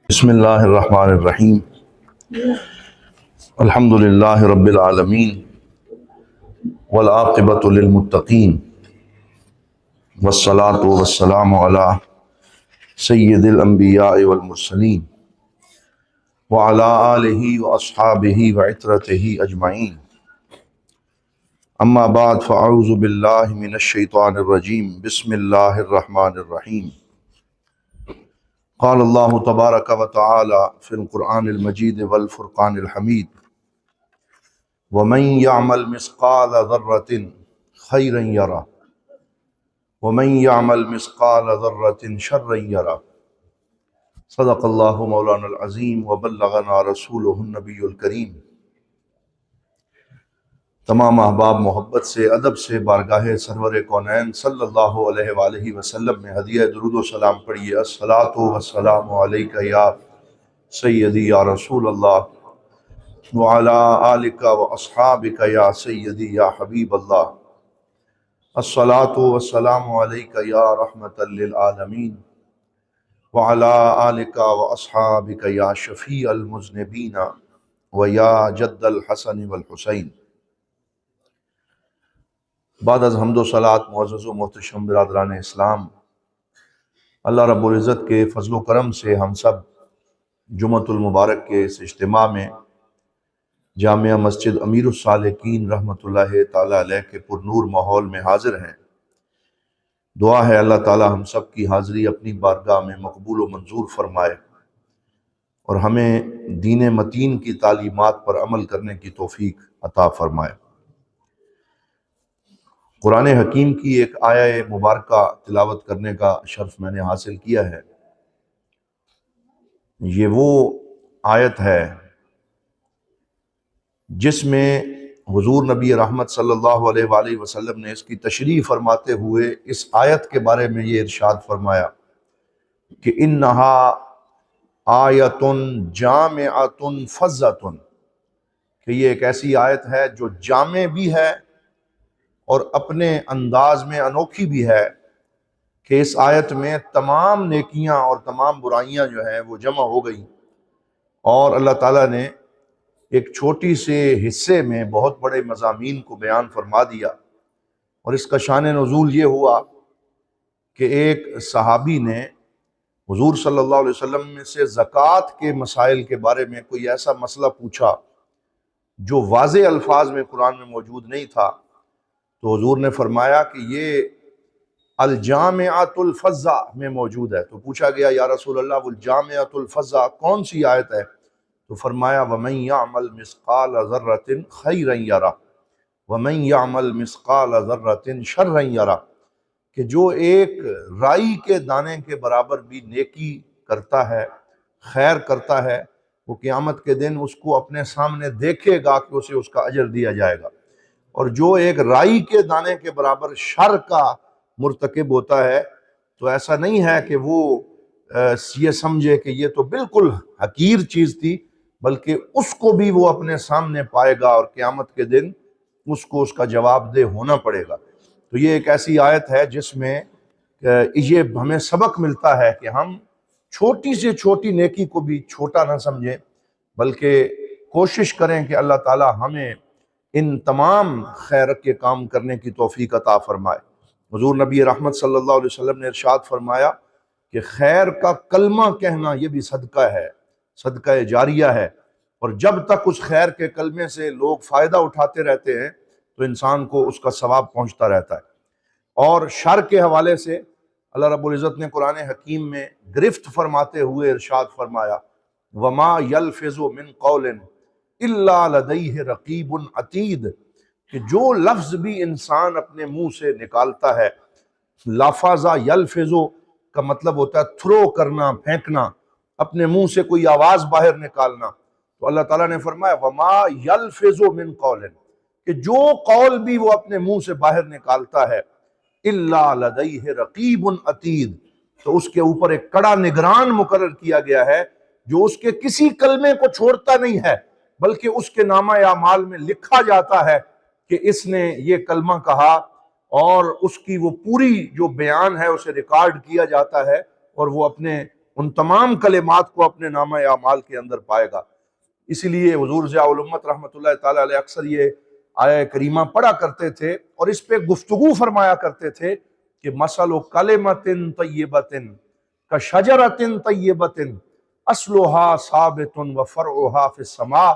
بسم اللہ الرحمن الرحیم الحمد للہ رب العالمین والعاقبۃ للمتقین والصلاة والسلام علی سید الانبیاء والمرسلین وعلی آلہ واصحابہ وعترتہ اجمعین اما بعد فاعوذ باللہ من الشیطان الرجیم بسم اللہ الرحمن الرحیم قال اللہ تبارک و تعالی فی القرآن المجید والفرقان الحمید ومن يعمل مثقال ذرة خيرا يره ومن يعمل مثقال ذرة شرا يره صدق اللہ مولانا العظیم وبلغنا رسولہ النبی الکریم۔ تمام احباب محبت سے ادب سے بارگاہ سرور کونین صلی اللہ علیہ وآلہ وسلم میں ہدیہ درود و سلام پڑھیے۔ الصلاۃ والسلام علیک یا سیدی یا رسول اللہ وعلی آلک واصحابک یا سیدی یا حبیب اللہ۔ الصلاۃ والسلام علیک یا رحمۃ للعالمین وعلی آلک واصحابک یا شفیع المذنبین ویا جد الحسن والحسین۔ بعد از حمد و صلات معزز و محتشم برادران اسلام، اللہ رب العزت کے فضل و کرم سے ہم سب جمعۃ المبارک کے اس اجتماع میں جامعہ مسجد امیر السالکین رحمۃ اللہ تعالی علیہ کے پرنور ماحول میں حاضر ہیں۔ دعا ہے اللہ تعالی ہم سب کی حاضری اپنی بارگاہ میں مقبول و منظور فرمائے اور ہمیں دین متین کی تعلیمات پر عمل کرنے کی توفیق عطا فرمائے۔ قرآن حکیم کی ایک آیہ مبارکہ تلاوت کرنے کا شرف میں نے حاصل کیا ہے۔ یہ وہ آیت ہے جس میں حضور نبی رحمت صلی اللہ علیہ وآلہ وسلم نے اس کی تشریح فرماتے ہوئے اس آیت کے بارے میں یہ ارشاد فرمایا کہ انہا آیت جامعۃ فضۃ، کہ یہ ایک ایسی آیت ہے جو جامع بھی ہے اور اپنے انداز میں انوکھی بھی ہے کہ اس آیت میں تمام نیکیاں اور تمام برائیاں جو ہیں وہ جمع ہو گئیں، اور اللہ تعالیٰ نے ایک چھوٹی سے حصے میں بہت بڑے مضامین کو بیان فرما دیا۔ اور اس کا شان نزول یہ ہوا کہ ایک صحابی نے حضور صلی اللہ علیہ وسلم سے زکوٰۃ کے مسائل کے بارے میں کوئی ایسا مسئلہ پوچھا جو واضح الفاظ میں قرآن میں موجود نہیں تھا، تو حضور نے فرمایا کہ یہ الجامعۃ الفضہ میں موجود ہے۔ تو پوچھا گیا یا رسول اللہ وہ الجامعۃ الفضہ کون سی آیت ہے؟ تو فرمایا وَمَن يَعْمَلْ مِثْقَالَ ذَرَّةٍ خَيْرًا يَرَهُ وَمَن يَعْمَلْ مِثْقَالَ ذَرَّةٍ شَرًّا يَرَهُ، کہ جو ایک رائی کے دانے کے برابر بھی نیکی کرتا ہے، خیر کرتا ہے، وہ قیامت کے دن اس کو اپنے سامنے دیکھے گا کہ اسے اس کا اجر دیا جائے گا، اور جو ایک رائی کے دانے کے برابر شر کا مرتکب ہوتا ہے تو ایسا نہیں ہے کہ وہ یہ سمجھے کہ یہ تو بالکل حقیر چیز تھی، بلکہ اس کو بھی وہ اپنے سامنے پائے گا اور قیامت کے دن اس کو اس کا جواب دہ ہونا پڑے گا۔ تو یہ ایک ایسی آیت ہے جس میں یہ ہمیں سبق ملتا ہے کہ ہم چھوٹی سے چھوٹی نیکی کو بھی چھوٹا نہ سمجھیں، بلکہ کوشش کریں کہ اللہ تعالی ہمیں ان تمام خیر کے کام کرنے کی توفیق عطا فرمائے۔ حضور نبی رحمت صلی اللہ علیہ وسلم نے ارشاد فرمایا کہ خیر کا کلمہ کہنا یہ بھی صدقہ ہے، صدقہ جاریہ ہے، اور جب تک اس خیر کے کلمے سے لوگ فائدہ اٹھاتے رہتے ہیں تو انسان کو اس کا ثواب پہنچتا رہتا ہے۔ اور شر کے حوالے سے اللہ رب العزت نے قرآن حکیم میں گرفت فرماتے ہوئے ارشاد فرمایا وَمَا يَلْفِظُ مِن قَوْلٍ إِلَّا لَدَيْهِ رَقِيبٌ عَتِيدٌ، کہ جو لفظ بھی انسان اپنے منہ سے نکالتا ہے، لفظ یلفظ کا مطلب ہوتا ہے تھرو کرنا، پھینکنا، اپنے منہ سے کوئی آواز باہر نکالنا، تو اللہ تعالیٰ نے فرمایا وَمَا يَلْفِظُ مِن قَوْلٍ، کہ جو قول بھی وہ اپنے منہ سے باہر نکالتا ہے إِلَّا لَدَيْهِ رَقِيبٌ عَتِيدٌ، تو اس کے اوپر ایک کڑا نگران مقرر کیا گیا ہے جو اس کے کسی کلمے کو چھوڑتا نہیں ہے، بلکہ اس کے نامہ اعمال میں لکھا جاتا ہے کہ اس نے یہ کلمہ کہا، اور اس کی وہ پوری جو بیان ہے اسے ریکارڈ کیا جاتا ہے اور وہ اپنے ان تمام کلمات کو اپنے نامہ اعمال کے اندر پائے گا۔ اسی لیے حضور ضیاء الامت رحمۃ اللہ تعالی علیہ اکثر یہ آیہ کریمہ پڑھا کرتے تھے اور اس پہ گفتگو فرمایا کرتے تھے کہ مثل کلمۃ طیبۃ کشجرۃ طیبۃ اصلها ثابت وفرعها فی السماء،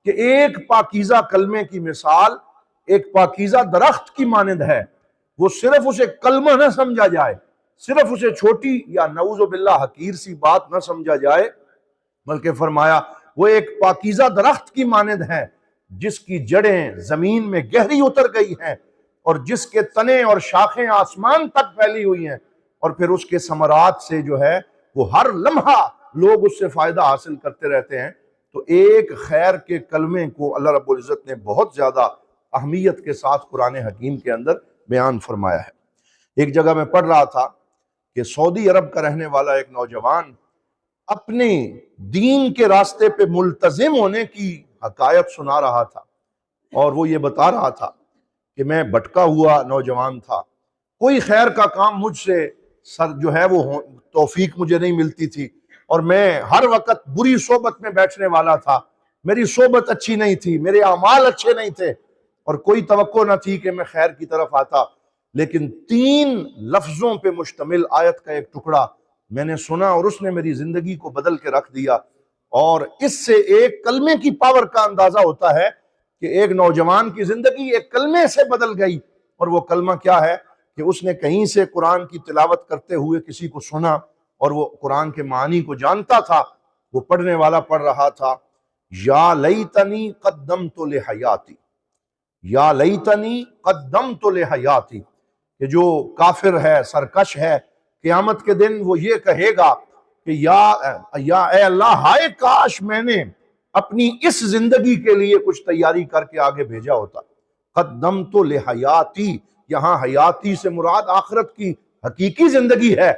کہ ایک پاکیزہ کلمے کی مثال ایک پاکیزہ درخت کی مانند ہے۔ وہ صرف اسے کلمہ نہ سمجھا جائے، صرف اسے چھوٹی یا نعوذ باللہ حقیر سی بات نہ سمجھا جائے، بلکہ فرمایا وہ ایک پاکیزہ درخت کی مانند ہے جس کی جڑیں زمین میں گہری اتر گئی ہیں اور جس کے تنے اور شاخیں آسمان تک پھیلی ہوئی ہیں، اور پھر اس کے ثمرات سے جو ہے وہ ہر لمحہ لوگ اس سے فائدہ حاصل کرتے رہتے ہیں۔ تو ایک خیر کے کلمے کو اللہ رب العزت نے بہت زیادہ اہمیت کے ساتھ قرآن حکیم کے اندر بیان فرمایا ہے۔ ایک جگہ میں پڑھ رہا تھا کہ سعودی عرب کا رہنے والا ایک نوجوان اپنے دین کے راستے پہ ملتزم ہونے کی حکایت سنا رہا تھا، اور وہ یہ بتا رہا تھا کہ میں بھٹکا ہوا نوجوان تھا، کوئی خیر کا کام مجھ سے جو ہے وہ توفیق مجھے نہیں ملتی تھی، اور میں ہر وقت بری صحبت میں بیٹھنے والا تھا، میری صحبت اچھی نہیں تھی، میرے اعمال اچھے نہیں تھے، اور کوئی توقع نہ تھی کہ میں خیر کی طرف آتا۔ لیکن 3 لفظوں پہ مشتمل آیت کا ایک ٹکڑا میں نے سنا اور اس نے میری زندگی کو بدل کے رکھ دیا، اور اس سے ایک کلمے کی پاور کا اندازہ ہوتا ہے کہ ایک نوجوان کی زندگی ایک کلمے سے بدل گئی۔ اور وہ کلمہ کیا ہے کہ اس نے کہیں سے قرآن کی تلاوت کرتے ہوئے کسی کو سنا اور وہ قرآن کے معنی کو جانتا تھا۔ وہ پڑھنے والا پڑھ رہا تھا یا لیتنی قدمت لحیاتی، یا لیتنی قدمت لحیاتی، کہ جو کافر ہے، سرکش ہے، قیامت کے دن وہ یہ کہے گا کہ یا اے اللہ، ہائے کاش میں نے اپنی اس زندگی کے لیے کچھ تیاری کر کے آگے بھیجا ہوتا۔ قدمت لحیاتی، یہاں حیاتی سے مراد آخرت کی حقیقی زندگی ہے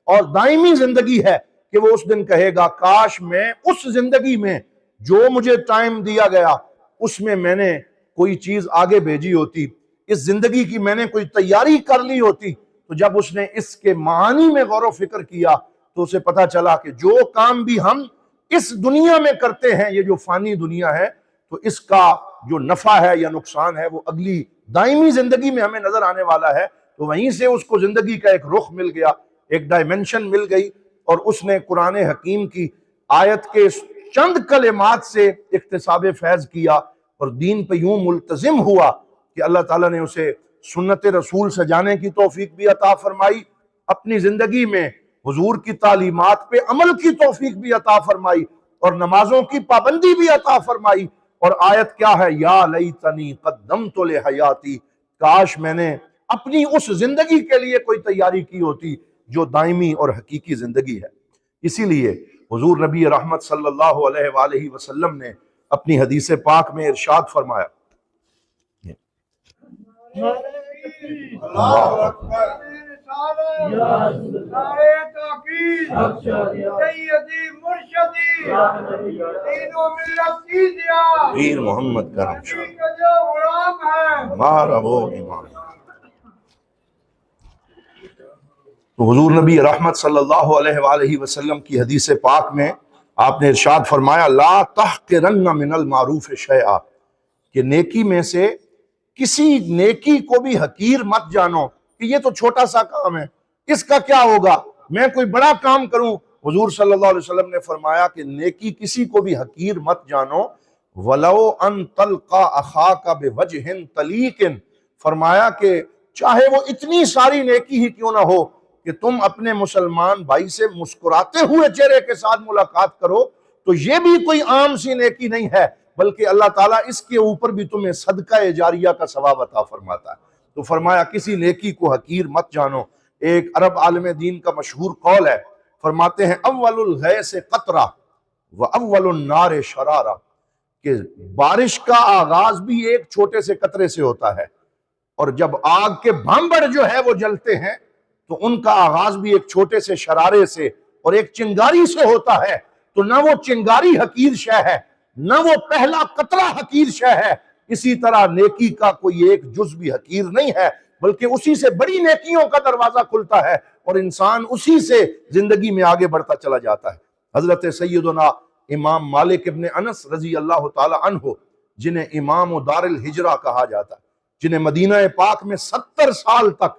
اور دائمی زندگی ہے، کہ وہ اس دن کہے گا کاش میں اس زندگی میں جو مجھے ٹائم دیا گیا اس میں نے کوئی چیز آگے بھیجی ہوتی، اس زندگی کی میں نے کوئی تیاری کر لی ہوتی۔ تو جب اس نے اس کے معنی میں غور و فکر کیا تو اسے پتا چلا کہ جو کام بھی ہم اس دنیا میں کرتے ہیں، یہ جو فانی دنیا ہے، تو اس کا جو نفع ہے یا نقصان ہے وہ اگلی دائمی زندگی میں ہمیں نظر آنے والا ہے۔ تو وہیں سے اس کو زندگی کا ایک رخ مل گیا، ایک ڈائمنشن مل گئی، اور اس نے قرآن حکیم کی آیت کے چند کلمات سے اکتساب فیض کیا اور دین پہ یوں ملتزم ہوا کہ اللہ تعالیٰ نے اسے سنت رسول سجانے کی توفیق بھی عطا فرمائی، اپنی زندگی میں حضور کی تعلیمات پہ عمل کی توفیق بھی عطا فرمائی، اور نمازوں کی پابندی بھی عطا فرمائی۔ اور آیت کیا ہے؟ یا لیتنی قدمت لحیاتی، کاش میں نے اپنی اس زندگی کے لیے کوئی تیاری کی ہوتی جو دائمی اور حقیقی زندگی ہے۔ اسی لیے حضور نبی رحمت صلی اللہ علیہ وآلہ وسلم نے اپنی حدیث پاک میں ارشاد فرمایا، اللہ اکبر، پیر محمد کرم شاہ ہمارا وہ امام۔ تو حضور نبی رحمت صلی اللہ علیہ وآلہ وسلم کی حدیث پاک میں آپ نے ارشاد فرمایا لا تحقرن من المعروف شیئا، کہ نیکی میں سے کسی نیکی کو بھی حقیر مت جانو کہ یہ تو چھوٹا سا کام ہے، اس کا کیا ہوگا، میں کوئی بڑا کام کروں۔ حضور صلی اللہ علیہ وسلم نے فرمایا کہ نیکی کسی کو بھی حقیر مت جانو، وَلَوْ أَن تَلْقَى أَخَاكَ بِوَجْهٍ طَلِيقٍ، فرمایا کہ چاہے وہ اتنی ساری نیکی ہی کیوں نہ ہو کہ تم اپنے مسلمان بھائی سے مسکراتے ہوئے چہرے کے ساتھ ملاقات کرو، تو یہ بھی کوئی عام سی نیکی نہیں ہے، بلکہ اللہ تعالیٰ اس کے اوپر بھی تمہیں صدقہ جاریہ کا ثواب عطا فرماتا ہے۔ تو فرمایا کسی نیکی کو حقیر مت جانو۔ ایک عرب عالم دین کا مشہور قول ہے، فرماتے ہیں اول الغیث قطرہ و اول النار شرارہ، کہ بارش کا آغاز بھی ایک چھوٹے سے قطرے سے ہوتا ہے، اور جب آگ کے بھانبڑ جو ہے وہ جلتے ہیں تو ان کا آغاز بھی ایک چھوٹے سے شرارے سے اور ایک چنگاری سے ہوتا ہے۔ تو نہ وہ چنگاری حقیر شے ہے، نہ وہ پہلا قطرہ حقیر شے ہے، اسی طرح نیکی کا کوئی ایک جز بھی حقیر نہیں ہے، بلکہ اسی سے بڑی نیکیوں کا دروازہ کھلتا ہے اور انسان اسی سے زندگی میں آگے بڑھتا چلا جاتا ہے۔ حضرت سیدنا امام مالک ابن انس رضی اللہ تعالی عنہ، جنہیں امام دار الہجرہ کہا جاتا ہے، جنہیں مدینہ پاک میں 70 سال تک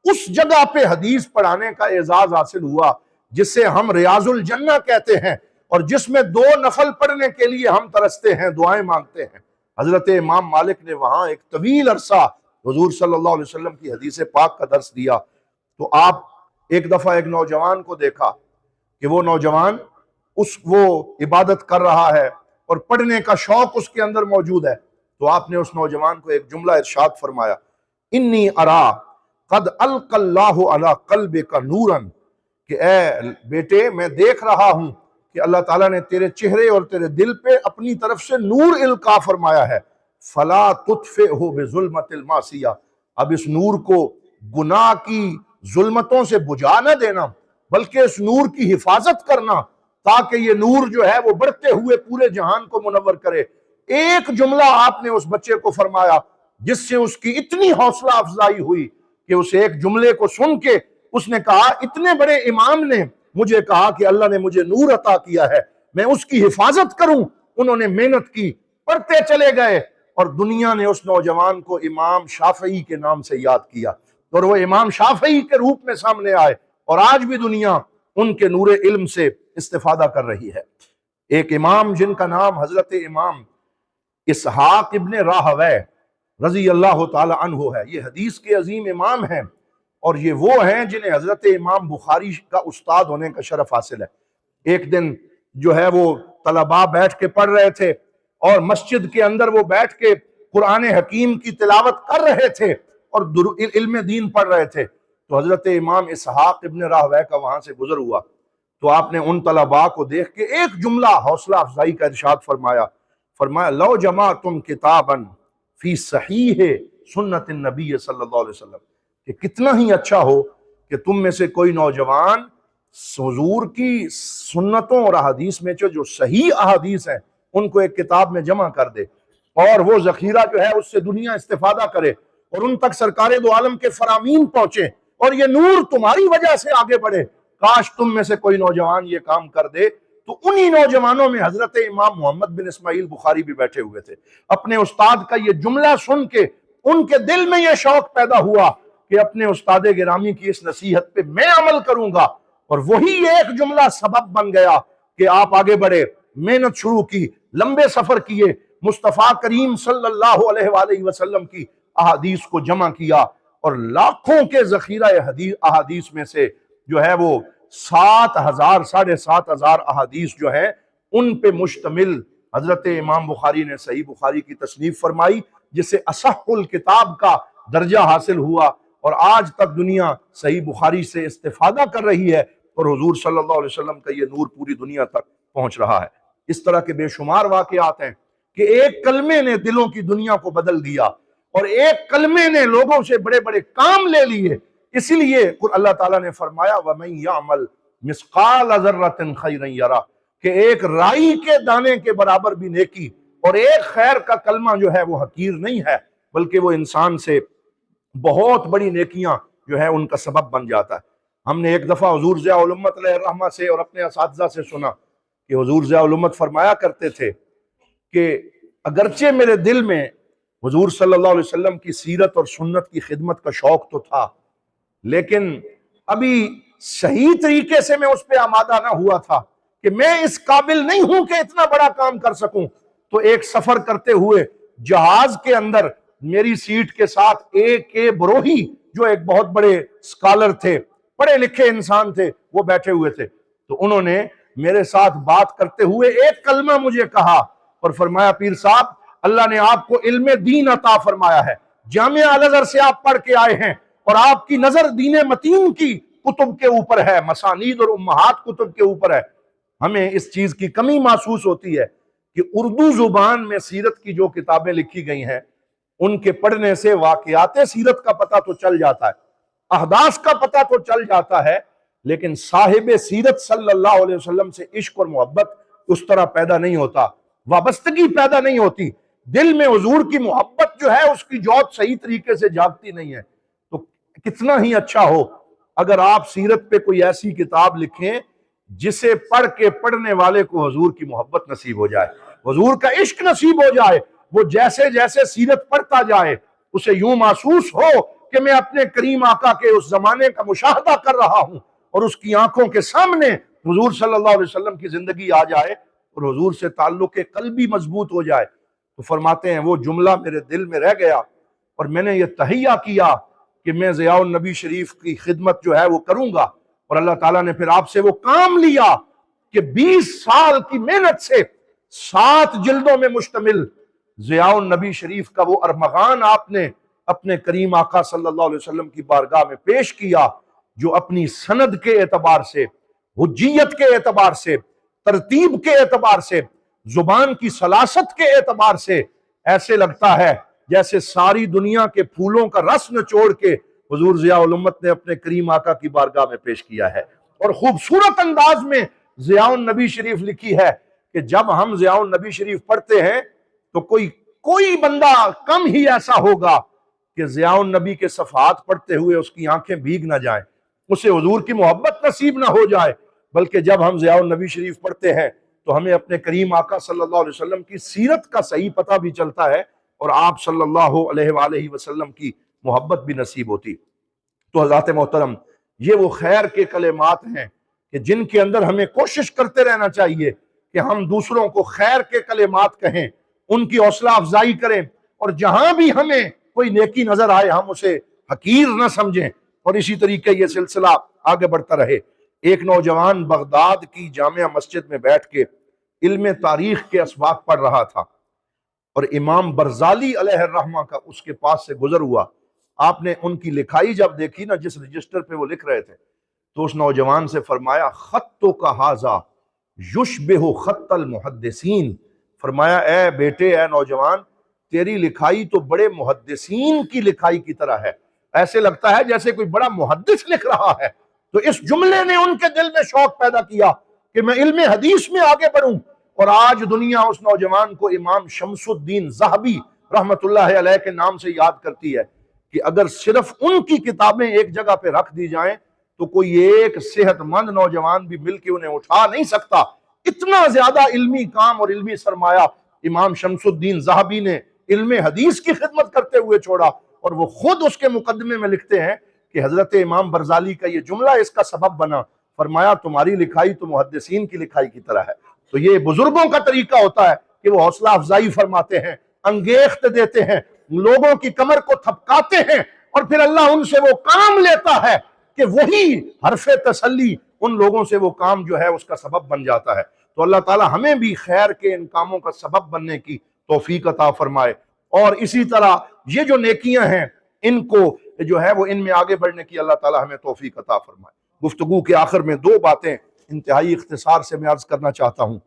اس جگہ پہ حدیث پڑھانے کا اعزاز حاصل ہوا جسے ہم ریاض الجنہ کہتے ہیں، اور جس میں 2 نفل پڑھنے کے لیے ہم ترستے ہیں، دعائیں مانگتے ہیں۔ حضرت امام مالک نے وہاں ایک طویل عرصہ حضور صلی اللہ علیہ وسلم کی حدیث پاک کا درس دیا۔ تو آپ ایک دفعہ ایک نوجوان کو دیکھا کہ وہ نوجوان وہ عبادت کر رہا ہے اور پڑھنے کا شوق اس کے اندر موجود ہے۔ تو آپ نے اس نوجوان کو ایک جملہ ارشاد فرمایا، انی ارا قد القى اللہ علی قلبک نورا، کہ اے بیٹے میں دیکھ رہا ہوں کہ اللہ تعالیٰ نے تیرے چہرے اور تیرے دل پہ اپنی طرف سے نور القاء فرمایا ہے، فلا تطفئہ بظلمۃ المعصیہ، اب اس نور کو گناہ کی ظلمتوں سے بجھا نہ دینا، بلکہ اس نور کی حفاظت کرنا تاکہ یہ نور جو ہے وہ بڑھتے ہوئے پورے جہان کو منور کرے۔ ایک جملہ آپ نے اس بچے کو فرمایا جس سے اس کی اتنی حوصلہ افزائی ہوئی کہ اس ایک جملے کو سن کے اس نے کہا، اتنے بڑے امام نے مجھے کہا کہ اللہ نے مجھے نور عطا کیا ہے، میں اس کی حفاظت کروں۔ انہوں نے محنت کی، پڑھتے چلے گئے، اور دنیا نے اس نوجوان کو امام شافعی کے نام سے یاد کیا، اور وہ امام شافعی کے روپ میں سامنے آئے، اور آج بھی دنیا ان کے نور علم سے استفادہ کر رہی ہے۔ ایک امام جن کا نام حضرت امام اسحاق ابن راہویہ رضی اللہ تعالی عنہ ہے، یہ حدیث کے عظیم امام ہیں، اور یہ وہ ہیں جنہیں حضرت امام بخاری کا استاد ہونے کا شرف حاصل ہے۔ ایک دن جو ہے وہ طلباء بیٹھ کے پڑھ رہے تھے، اور مسجد کے اندر وہ بیٹھ کے قرآن حکیم کی تلاوت کر رہے تھے اور علم دین پڑھ رہے تھے، تو حضرت امام اسحاق ابن راہویہ کا وہاں سے گزر ہوا، تو آپ نے ان طلباء کو دیکھ کے ایک جملہ حوصلہ افزائی کا ارشاد فرمایا لو جمعتم کتابا فی صحیح سنت النبی صلی اللہ علیہ وسلم، کہ کتنا ہی اچھا ہو کہ تم میں سے کوئی نوجوان حضور کی سنتوں اور احادیث میں جو صحیح احادیث ہیں ان کو ایک کتاب میں جمع کر دے، اور وہ ذخیرہ جو ہے اس سے دنیا استفادہ کرے، اور ان تک سرکار دو عالم کے فرامین پہنچے، اور یہ نور تمہاری وجہ سے آگے بڑھے۔ کاش تم میں سے کوئی نوجوان یہ کام کر دے۔ تو انہی نوجوانوں میں حضرت امام محمد بن اسماعیل بخاری بھی بیٹھے ہوئے تھے۔ اپنے استاد کا یہ جملہ سن کے ان کے دل میں یہ شوق پیدا ہوا کہ اپنے استاد گرامی کی اس نصیحت پہ میں عمل کروں گا، اور وہی ایک جملہ سبب بن گیا کہ آپ آگے بڑھے، محنت شروع کی، لمبے سفر کیے، مصطفیٰ کریم صلی اللہ علیہ وآلہ وسلم کی احادیث کو جمع کیا، اور لاکھوں کے ذخیرہ احادیث میں سے جو ہے وہ 7,000 7,500 احادیث جو ہے ان پہ مشتمل حضرت امام بخاری نے صحیح بخاری کی تصنیف فرمائی، جسے اصح الکتاب کا درجہ حاصل ہوا، اور آج تک دنیا صحیح بخاری سے استفادہ کر رہی ہے، اور حضور صلی اللہ علیہ وسلم کا یہ نور پوری دنیا تک پہنچ رہا ہے۔ اس طرح کے بے شمار واقعات ہیں کہ ایک کلمے نے دلوں کی دنیا کو بدل دیا، اور ایک کلمے نے لوگوں سے بڑے بڑے کام لے لیے۔ اسی لیے اللہ تعالیٰ نے فرمایا وَمَن يَعْمَلْ مِثْقَالَ ذَرَّةٍ خَيْرًا يَرَهُ، کہ ایک رائی کے دانے کے برابر بھی نیکی اور ایک خیر کا کلمہ جو ہے وہ حقیر نہیں ہے، بلکہ وہ انسان سے بہت بڑی نیکیاں جو ہے ان کا سبب بن جاتا ہے۔ ہم نے ایک دفعہ حضور ضیاء الامت علیہ الرحمہ سے اور اپنے اساتذہ سے سنا کہ حضور ضیاء الامت فرمایا کرتے تھے کہ اگرچہ میرے دل میں حضور صلی اللہ علیہ وسلم کی سیرت اور سنت کی خدمت کا شوق تو تھا، لیکن ابھی صحیح طریقے سے میں اس پہ آمادہ نہ ہوا تھا کہ میں اس قابل نہیں ہوں کہ اتنا بڑا کام کر سکوں۔ تو ایک سفر کرتے ہوئے جہاز کے اندر میری سیٹ کے ساتھ اے بروہی جو ایک بہت بڑے اسکالر تھے، پڑھے لکھے انسان تھے، وہ بیٹھے ہوئے تھے، تو انہوں نے میرے ساتھ بات کرتے ہوئے ایک کلمہ مجھے کہا اور فرمایا پیر صاحب اللہ نے آپ کو علم دین عطا فرمایا ہے، جامعہ الازہر سے آپ پڑھ کے آئے ہیں، اور آپ کی نظر دین متین کی کتب کے اوپر ہے، مسانید اور امہات کتب کے اوپر ہے۔ ہمیں اس چیز کی کمی محسوس ہوتی ہے کہ اردو زبان میں سیرت کی جو کتابیں لکھی گئی ہیں ان کے پڑھنے سے واقعات سیرت کا پتہ تو چل جاتا ہے، احداث کا پتہ تو چل جاتا ہے، لیکن صاحب سیرت صلی اللہ علیہ وسلم سے عشق اور محبت اس طرح پیدا نہیں ہوتا، وابستگی پیدا نہیں ہوتی، دل میں حضور کی محبت جو ہے اس کی جوت صحیح طریقے سے جاگتی نہیں ہے۔ تو کتنا ہی اچھا ہو اگر آپ سیرت پہ کوئی ایسی کتاب لکھیں جسے پڑھ کے پڑھنے والے کو حضور کی محبت نصیب ہو جائے، حضور کا عشق نصیب ہو جائے، وہ جیسے جیسے سیرت پڑھتا جائے اسے یوں محسوس ہو کہ میں اپنے کریم آقا کے اس زمانے کا مشاہدہ کر رہا ہوں، اور اس کی آنکھوں کے سامنے حضور صلی اللہ علیہ وسلم کی زندگی آ جائے اور حضور سے تعلق قلبی مضبوط ہو جائے۔ تو فرماتے ہیں وہ جملہ میرے دل میں رہ گیا اور میں نے یہ تہیہ کیا کہ میں ضیاء النبی شریف کی خدمت جو ہے وہ کروں گا، اور اللہ تعالیٰ نے پھر آپ سے وہ کام لیا کہ 20 سال کی محنت سے 7 جلدوں میں مشتمل ضیاء النبی شریف کا وہ ارمغان آپ نے اپنے کریم آقا صلی اللہ علیہ وسلم کی بارگاہ میں پیش کیا، جو اپنی سند کے اعتبار سے، حجیت کے اعتبار سے، ترتیب کے اعتبار سے، زبان کی سلاست کے اعتبار سے ایسے لگتا ہے جیسے ساری دنیا کے پھولوں کا رس نچوڑ کے حضور ضیاء الامت نے اپنے کریم آقا کی بارگاہ میں پیش کیا ہے۔ اور خوبصورت انداز میں ضیاء النبی شریف لکھی ہے کہ جب ہم ضیاء النبی شریف پڑھتے ہیں تو کوئی بندہ کم ہی ایسا ہوگا کہ ضیاء النبی کے صفحات پڑھتے ہوئے اس کی آنکھیں بھیگ نہ جائیں، اسے حضور کی محبت نصیب نہ ہو جائے، بلکہ جب ہم ضیاء النبی شریف پڑھتے ہیں تو ہمیں اپنے کریم آقا صلی اللہ علیہ وسلم کی سیرت کا صحیح پتہ بھی چلتا ہے اور آپ صلی اللہ علیہ وآلہ وسلم کی محبت بھی نصیب ہوتی۔ تو حضرات محترم، یہ وہ خیر کے کلمات ہیں کہ جن کے اندر ہمیں کوشش کرتے رہنا چاہیے کہ ہم دوسروں کو خیر کے کلمات کہیں، ان کی حوصلہ افزائی کریں، اور جہاں بھی ہمیں کوئی نیکی نظر آئے ہم اسے حقیر نہ سمجھیں، اور اسی طریقے یہ سلسلہ آگے بڑھتا رہے۔ ایک نوجوان بغداد کی جامع مسجد میں بیٹھ کے علم تاریخ کے اسباق پڑھ رہا تھا، اور امام برزالی علیہ الرحمہ کا اس کے پاس سے گزر ہوا۔ آپ نے ان کی لکھائی جب دیکھی نا، جس رجسٹر پہ وہ لکھ رہے تھے، تو اس نوجوان سے فرمایا خطو کا ھذا یشبہ خط المحدثین، فرمایا اے بیٹے، اے نوجوان، تیری لکھائی تو بڑے محدثین کی لکھائی کی طرح ہے، ایسے لگتا ہے جیسے کوئی بڑا محدث لکھ رہا ہے۔ تو اس جملے نے ان کے دل میں شوق پیدا کیا کہ میں علم حدیث میں آگے بڑھوں، اور آج دنیا اس نوجوان کو امام شمس الدین ذہبی رحمت اللہ علیہ کے نام سے یاد کرتی ہے کہ اگر صرف ان کی کتابیں ایک جگہ پہ رکھ دی جائیں تو کوئی ایک صحت مند نوجوان بھی مل کے انہیں اٹھا نہیں سکتا۔ اتنا زیادہ علمی کام اور علمی سرمایہ امام شمس الدین ذہبی نے علم حدیث کی خدمت کرتے ہوئے چھوڑا، اور وہ خود اس کے مقدمے میں لکھتے ہیں کہ حضرت امام برزالی کا یہ جملہ اس کا سبب بنا، فرمایا تمہاری لکھائی تو محدثین کی لکھائی کی طرح ہے۔ تو یہ بزرگوں کا طریقہ ہوتا ہے کہ وہ حوصلہ افزائی فرماتے ہیں، انگیخت دیتے ہیں، لوگوں کی کمر کو تھپکاتے ہیں، اور پھر اللہ ان سے وہ کام لیتا ہے کہ وہی حرف تسلی ان لوگوں سے وہ کام جو ہے اس کا سبب بن جاتا ہے۔ تو اللہ تعالی ہمیں بھی خیر کے ان کاموں کا سبب بننے کی توفیق عطا فرمائے، اور اسی طرح یہ جو نیکیاں ہیں ان کو جو ہے وہ ان میں آگے بڑھنے کی اللہ تعالی ہمیں توفیق عطا فرمائے۔ گفتگو کے آخر میں 2 باتیں انتہائی اختصار سے میں عرض کرنا چاہتا ہوں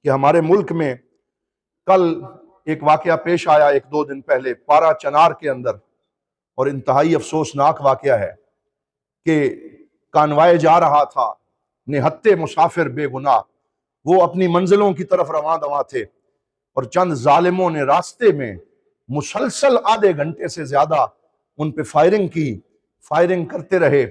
کہ ہمارے ملک میں کل ایک واقعہ پیش آیا 1-2 دن پہلے پارا چنار کے اندر، اور انتہائی افسوسناک واقعہ ہے کہ کانوائے جا رہا تھا، نہتے مسافر بے گناہ، وہ اپنی منزلوں کی طرف رواں دواں تھے، اور چند ظالموں نے راستے میں مسلسل آدھے گھنٹے سے زیادہ ان پہ فائرنگ کرتے رہے،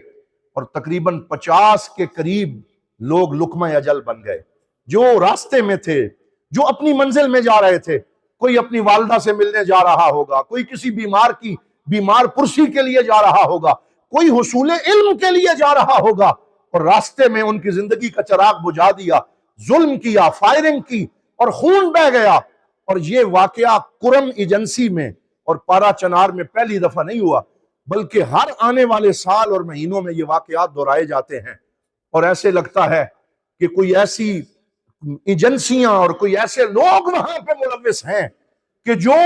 اور تقریباً 50 کے قریب لوگ لقمہ اجل بن گئے، جو راستے میں تھے، جو اپنی منزل میں جا رہے تھے۔ کوئی اپنی والدہ سے ملنے جا رہا ہوگا، کوئی کسی بیمار پرسی کے لیے جا رہا ہوگا، کوئی حصول علم کے لیے جا رہا ہوگا، اور راستے میں ان کی زندگی کا چراغ بجھا دیا، ظلم کیا، فائرنگ کی، اور خون بہہ گیا۔ اور یہ واقعہ کرم ایجنسی میں اور پارا چنار میں پہلی دفعہ نہیں ہوا، بلکہ ہر آنے والے سال اور مہینوں میں یہ واقعات دہرائے جاتے ہیں، اور ایسے لگتا ہے کہ کوئی ایسی ایجنسیاں اور کوئی ایسے لوگ وہاں پہ ملوث ہیں کہ جو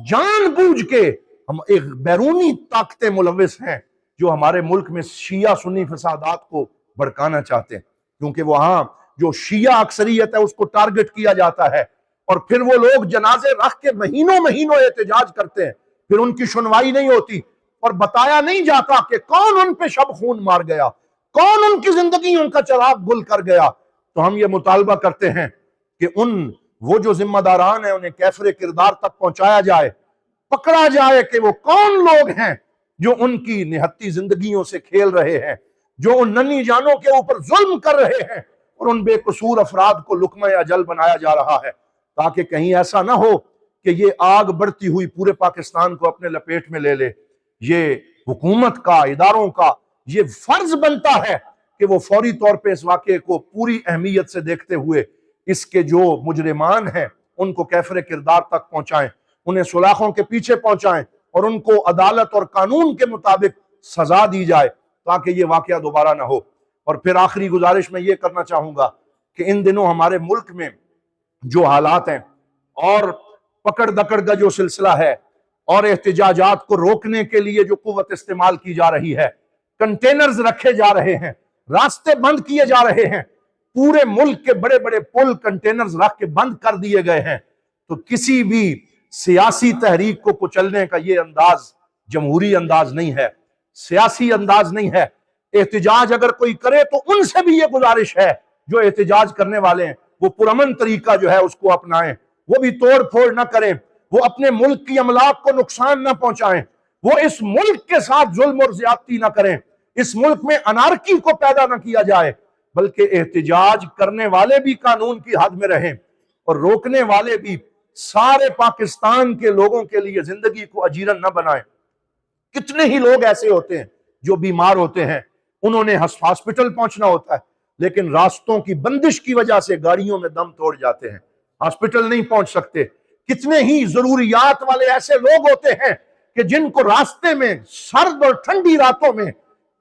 جان بوجھ کے ہم ایک بیرونی طاقتیں ملوث ہیں جو ہمارے ملک میں شیعہ سنی فسادات کو بھڑکانا چاہتے ہیں، کیونکہ وہاں جو شیعہ اکثریت ہے اس کو ٹارگٹ کیا جاتا ہے، اور پھر وہ لوگ جنازے رکھ کے مہینوں احتجاج کرتے ہیں، پھر ان کی سنوائی نہیں ہوتی، اور بتایا نہیں جاتا کہ کون ان پہ شب خون مار گیا، کون ان کی زندگی ان کا چراغ گل کر گیا۔ تو ہم یہ مطالبہ کرتے ہیں کہ وہ جو ذمہ داران ہیں انہیں کیفر کردار تک پہنچایا جائے، پکڑا جائے کہ وہ کون لوگ ہیں جو ان کی نہتی زندگیوں سے کھیل رہے ہیں، جو ان ننھی جانوں کے اوپر ظلم کر رہے ہیں اور ان بے قصور افراد کو لقمہ اجل بنایا جا رہا ہے، تاکہ کہیں ایسا نہ ہو کہ یہ آگ بڑھتی ہوئی پورے پاکستان کو اپنے لپیٹ میں لے لے۔ یہ حکومت کا، اداروں کا یہ فرض بنتا ہے کہ وہ فوری طور پہ اس واقعے کو پوری اہمیت سے دیکھتے ہوئے اس کے جو مجرمان ہیں ان کو کیفر کردار تک پہنچائیں، انہیں سلاخوں کے پیچھے پہنچائیں اور ان کو عدالت اور قانون کے مطابق سزا دی جائے تاکہ یہ واقعہ دوبارہ نہ ہو۔ اور پھر آخری گزارش میں یہ کرنا چاہوں گا کہ ان دنوں ہمارے ملک میں جو حالات ہیں اور پکڑ دکڑ کا جو سلسلہ ہے اور احتجاجات کو روکنے کے لیے جو قوت استعمال کی جا رہی ہے، کنٹینرز رکھے جا رہے ہیں، راستے بند کیے جا رہے ہیں، پورے ملک کے بڑے بڑے پل کنٹینرز رکھ کے بند کر دیے گئے ہیں، تو کسی بھی سیاسی تحریک کو کچلنے کا یہ انداز جمہوری انداز نہیں ہے، سیاسی انداز نہیں ہے۔ احتجاج اگر کوئی کرے تو ان سے بھی یہ گزارش ہے جو احتجاج کرنے والے ہیں وہ پرامن طریقہ جو ہے اس کو اپنائیں، وہ بھی توڑ پھوڑ نہ کریں، وہ اپنے ملک کی املاک کو نقصان نہ پہنچائیں، وہ اس ملک کے ساتھ ظلم اور زیادتی نہ کریں، اس ملک میں انارکی کو پیدا نہ کیا جائے، بلکہ احتجاج کرنے والے بھی قانون کی حد میں رہیں اور روکنے والے بھی سارے پاکستان کے لوگوں کے لیے زندگی کو اجیرن نہ بنائیں۔ کتنے ہی لوگ ایسے ہوتے ہیں جو بیمار ہوتے ہیں، انہوں نے ہاسپٹل پہنچنا ہوتا ہے لیکن راستوں کی بندش کی وجہ سے گاڑیوں میں دم توڑ جاتے ہیں، ہاسپٹل نہیں پہنچ سکتے۔ کتنے ہی ضروریات والے ایسے لوگ ہوتے ہیں کہ جن کو راستے میں سرد اور ٹھنڈی راتوں میں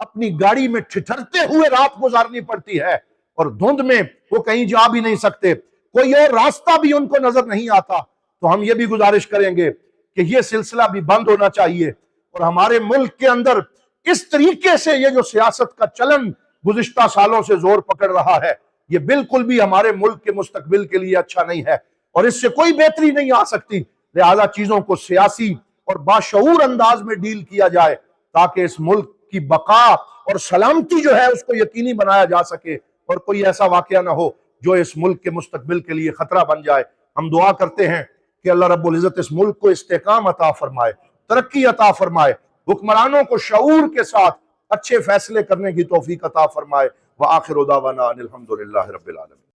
اپنی گاڑی میں ٹھٹھرتے ہوئے رات گزارنی پڑتی ہے اور دھند میں وہ کہیں جا بھی نہیں سکتے، کوئی اور راستہ بھی ان کو نظر نہیں آتا۔ تو ہم یہ بھی گزارش کریں گے کہ یہ سلسلہ بھی بند ہونا چاہیے اور ہمارے ملک کے اندر اس طریقے سے یہ جو سیاست کا چلن گزشتہ سالوں سے زور پکڑ رہا ہے یہ بالکل بھی ہمارے ملک کے مستقبل کے لیے اچھا نہیں ہے اور اس سے کوئی بہتری نہیں آ سکتی۔ لہذا چیزوں کو سیاسی اور باشعور انداز میں ڈیل کیا جائے تاکہ اس ملک کی بقا اور سلامتی جو ہے اس کو یقینی بنایا جا سکے اور کوئی ایسا واقعہ نہ ہو جو اس ملک کے مستقبل کے لیے خطرہ بن جائے۔ ہم دعا کرتے ہیں کہ اللہ رب العزت اس ملک کو استحکام عطا فرمائے، ترقی عطا فرمائے، حکمرانوں کو شعور کے ساتھ اچھے فیصلے کرنے کی توفیق عطا فرمائے۔ وآخر دعوانا ان الحمد للہ رب العالمین۔